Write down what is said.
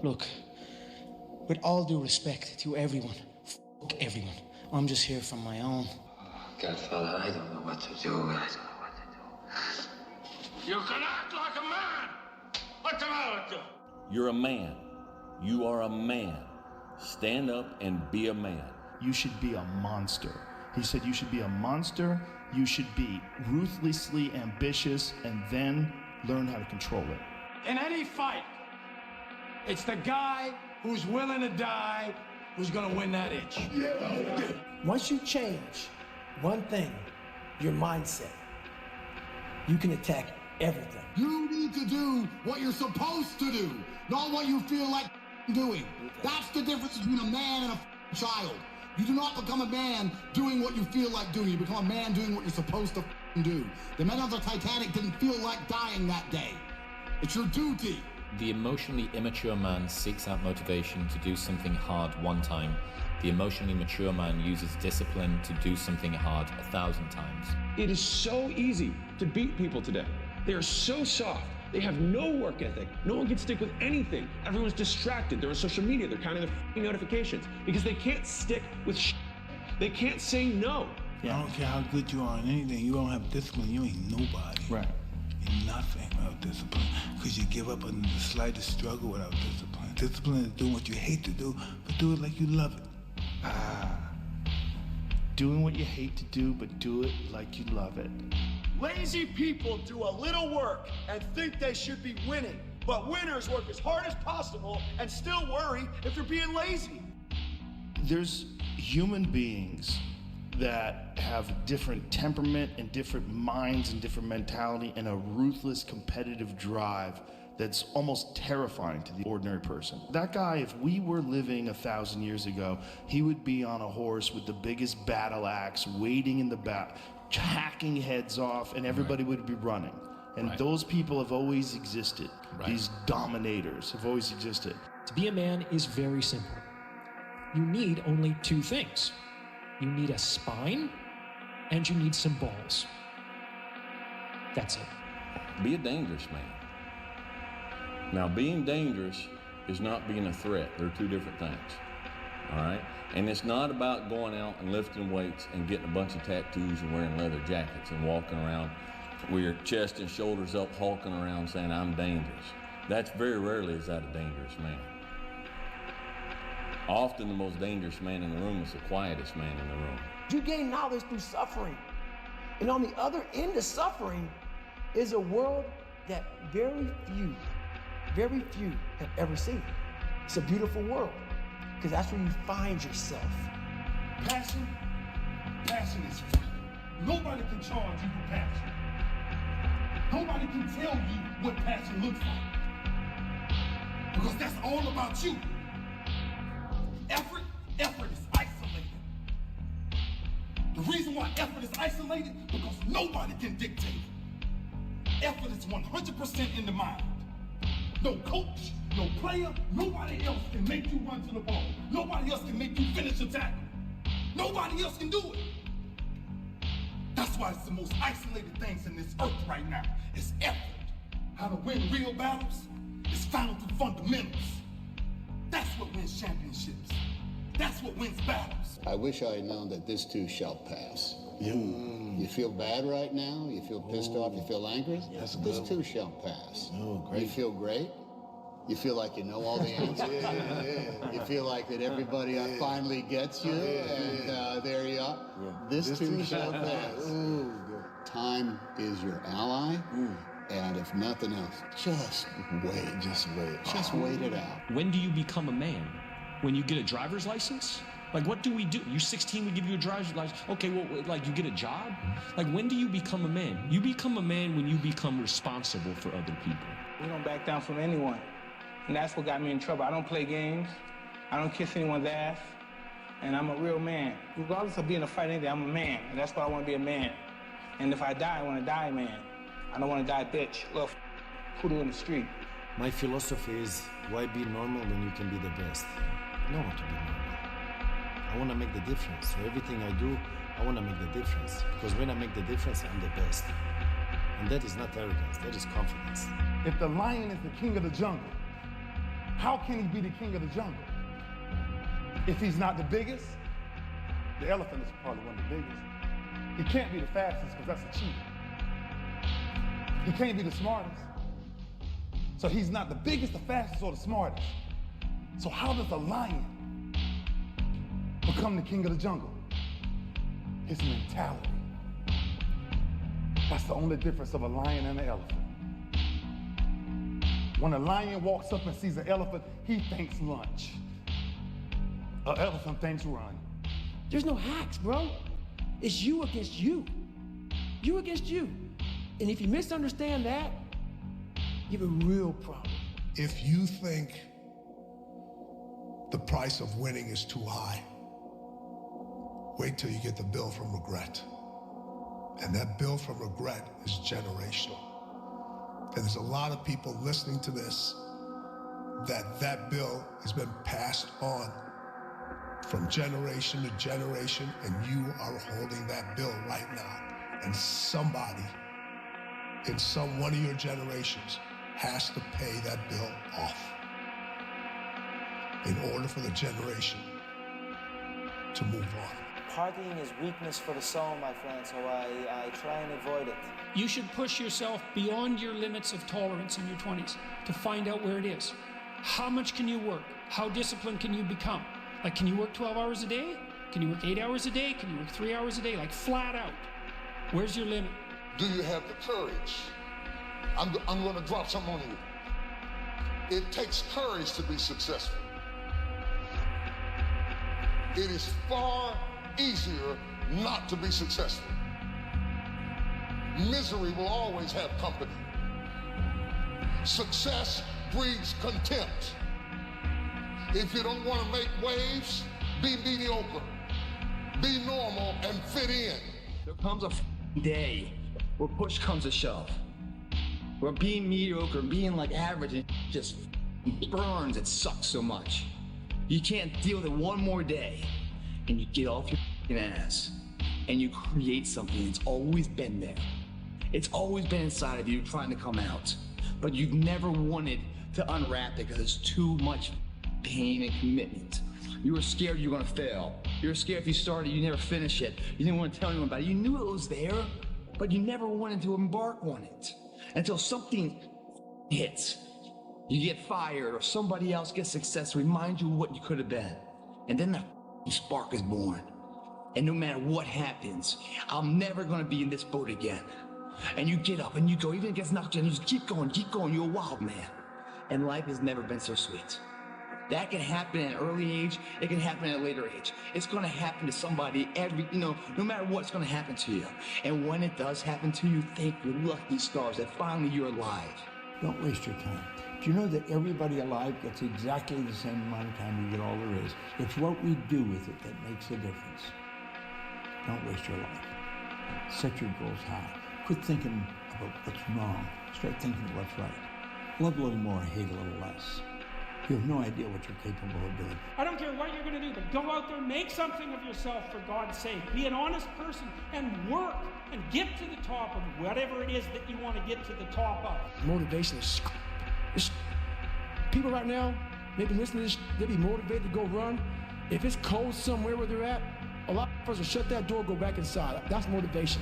Look, with all due respect to everyone, fuck everyone. I'm just here for my own. Godfather, I don't know what to do. I don't know what to do. You can act like a man! What's the matter with you? You're a man. You are a man. Stand up and be a man. You should be a monster. He said you should be a monster, you should be ruthlessly ambitious, and then learn how to control it. In any fight, it's the guy who's willing to die who's gonna win that itch. Once you change one thing, your mindset, you can attack everything. You need to do what you're supposed to do, not what you feel like doing. That's the difference between a man and a child. You do not become a man doing what you feel like doing. You become a man doing what you're supposed to do. The men on the Titanic didn't feel like dying that day. It's your duty. The emotionally immature man seeks out motivation to do something hard one time. The emotionally mature man uses discipline to do something hard 1,000 times. It is so easy to beat people today. They are so soft. They have no work ethic. No one can stick with anything. Everyone's distracted. They're on social media. They're counting their notifications because they can't stick with They can't say no. I don't care how good you are in anything. You don't have discipline. You ain't nobody. Right. You're nothing without discipline. Because you give up under the slightest struggle without discipline. Discipline is doing what you hate to do, but do it like you love it. Doing what you hate to do, but do it like you love it. Lazy people do a little work and think they should be winning, but winners work as hard as possible and still worry if they're being lazy. There's human beings that have different temperament and different minds and different mentality and a ruthless competitive drive that's almost terrifying to the ordinary person. That guy, if we were living 1,000 years ago, he would be on a horse with the biggest battle axe, waiting in the back, hacking heads off, and everybody would be running. And those people have always existed. These dominators have always existed. To be a man is very simple. You need only two things. You need a spine, and you need some balls. That's it. Be a dangerous man. Now, being dangerous is not being a threat. They're two different things. All right? And it's not about going out and lifting weights and getting a bunch of tattoos and wearing leather jackets and walking around with your chest and shoulders up, hulking around saying, I'm dangerous. That's very rarely is that a dangerous man. Often the most dangerous man in the room is the quietest man in the room. You gain knowledge through suffering. And on the other end of suffering is a world that very few have ever seen. It's a beautiful world, because that's where you find yourself. Passion is free. Nobody can charge you for passion. Nobody can tell you what passion looks like. Because that's all about you. Effort is isolated. The reason why effort is isolated, because nobody can dictate it. Effort is 100% in the mind. No coach, no player, nobody else can make you run to the ball. Nobody else can make you finish a tackle. Nobody else can do it. That's why it's the most isolated things in this earth right now. It's effort. How to win real battles is found through fundamentals. That's what wins championships. That's what wins battles. I wish I had known that this too shall pass. You feel bad right now? You feel pissed off? You feel angry? This too shall pass. Great. You feel great? You feel like you know all the answers? You feel like that everybody finally gets you, and there you are. This too shall pass. Time is your ally, and if nothing else, just wait. Just wait it out. When do you become a man? When you get a driver's license? Like, what do we do? You're 16, we give you a driver's license. Okay, well, like, you get a job? Like, when do you become a man? You become a man when you become responsible for other people. We don't back down from anyone. And that's what got me in trouble. I don't play games. I don't kiss anyone's ass. And I'm a real man. Regardless of being a fight anything, I'm a man. And that's why I want to be a man. And if I die, I want to die a man. I don't want to die a bitch. Little poodle in the street. My philosophy is, why be normal when you can be the best? I don't want to be normal. I want to make the difference. So everything I do, I want to make the difference. Because when I make the difference, I'm the best. And that is not arrogance, that is confidence. If the lion is the king of the jungle, How can he be the king of the jungle? If he's not the biggest, the elephant is probably one of the biggest. He can't be the fastest because that's a cheetah. He can't be the smartest. So he's not the biggest, the fastest, or the smartest. So how does a lion become the king of the jungle? His mentality. That's the only difference of a lion and an elephant. When a lion walks up and sees an elephant, he thinks lunch. An elephant thinks run. There's no hacks, bro. It's you against you. You against you. And if you misunderstand that, you have a real problem. If you think the price of winning is too high, wait till you get the bill from regret. And that bill from regret is generational. And there's a lot of people listening to this that bill has been passed on from generation to generation, and you are holding that bill right now. And somebody in one of your generations has to pay that bill off in order for the generation to move on. Partying is weakness for the soul, my friend, so I try and avoid it. You should push yourself beyond your limits of tolerance in your 20s to find out where it is. How much can you work? How disciplined can you become? Like, can you work 12 hours a day? Can you work 8 hours a day? Can you work 3 hours a day? Like, flat out. Where's your limit? Do you have the courage? I'm going to drop something on you. It takes courage to be successful. It is far easier not to be successful. Misery will always have company. Success breeds contempt. If you don't want to make waves, be mediocre. Be normal and fit in. There comes a day where push comes to shove. Where being mediocre, being like average, it just burns, it sucks so much. You can't deal with it one more day. And you get off your ass and you create something that's always been there. It's always been inside of you trying to come out. But you've never wanted to unwrap it because it's too much pain and commitment. You were scared you were gonna fail. You were scared if you started, you never finish it. You didn't want to tell anyone about it. You knew it was there, but you never wanted to embark on it. Until something hits. You get fired or somebody else gets success, remind you of what you could have been. And then the spark is born. And no matter what happens, I'm never gonna be in this boat again. And you get up and you go, even if it gets knocked down, you just keep going, you're a wild man. And life has never been so sweet. That can happen at an early age, it can happen at a later age. It's gonna happen to somebody no matter what's gonna happen to you. And when it does happen to you, thank your lucky stars that finally you're alive. Don't waste your time. Do you know that everybody alive gets exactly the same amount of time you get all there is? It's what we do with it that makes the difference. Don't waste your life. Set your goals high. Quit thinking about what's wrong. Start thinking of what's right. Love a little more, hate a little less. You have no idea what you're capable of doing. I don't care what you're going to do, but go out there, make something of yourself for God's sake. Be an honest person and work and get to the top of whatever it is that you want to get to the top of. Motivation is people right now, maybe listening to this, they'll be motivated to go run. If it's cold somewhere where they're at, a lot of us will shut that door, go back inside. That's motivation.